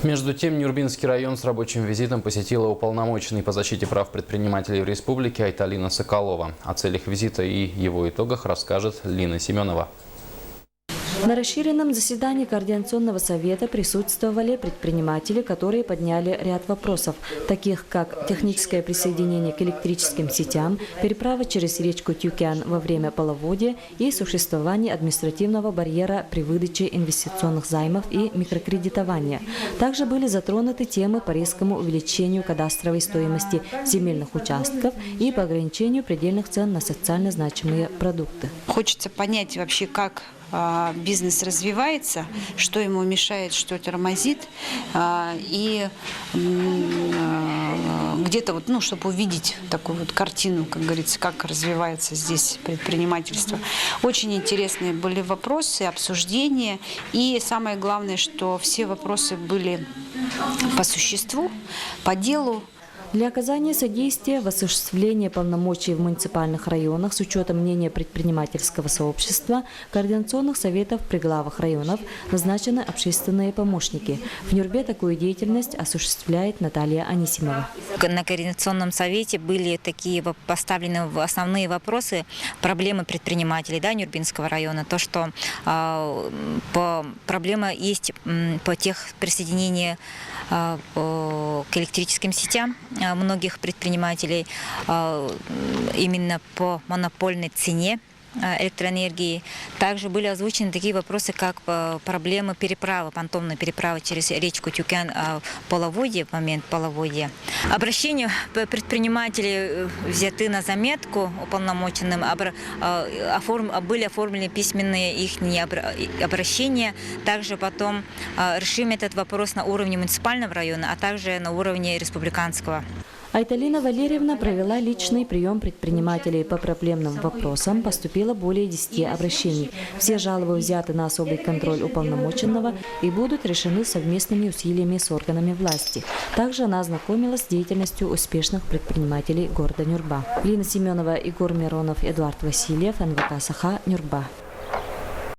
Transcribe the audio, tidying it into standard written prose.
Между тем, Нюрбинский район с рабочим визитом посетила уполномоченный по защите прав предпринимателей в республике Айталина Соколова. О целях визита и его итогах расскажет Лина Семенова. На расширенном заседании Координационного совета присутствовали предприниматели, которые подняли ряд вопросов, таких как техническое присоединение к электрическим сетям, переправа через речку Тюкян во время половодья и существование административного барьера при выдаче инвестиционных займов и микрокредитования. Также были затронуты темы по резкому увеличению кадастровой стоимости земельных участков и по ограничению предельных цен на социально значимые продукты. Хочется понять вообще, как бизнес развивается, что ему мешает, что тормозит, и где-то чтобы увидеть такую картину, как говорится, как развивается здесь предпринимательство. Очень интересные были вопросы, обсуждения, и самое главное, что все вопросы были по существу, по делу. Для оказания содействия в осуществлении полномочий в муниципальных районах с учетом мнения предпринимательского сообщества, координационных советов при главах районов назначены общественные помощники. В Нюрбе такую деятельность осуществляет Наталья Анисимова. На координационном совете были такие поставлены основные вопросы, проблемы предпринимателей Нюрбинского района. То, что проблема есть по присоединению к электрическим сетям многих предпринимателей именно по монопольной цене электроэнергии. Также были озвучены такие вопросы, как проблемы переправы, понтонной переправы через речку Тюкян в момент половодья. Обращения предпринимателей взяты на заметку уполномоченным, были оформлены письменные их обращения. Также потом решим этот вопрос на уровне муниципального района, а также на уровне республиканского. Айталина Валерьевна провела личный прием предпринимателей по проблемным вопросам. Поступило более 10 обращений. Все жалобы взяты на особый контроль уполномоченного и будут решены совместными усилиями с органами власти. Также она ознакомилась с деятельностью успешных предпринимателей города Нюрба. Лина Семенова, Егор Миронов, Эдуард Васильев, НВК Саха, Нюрба.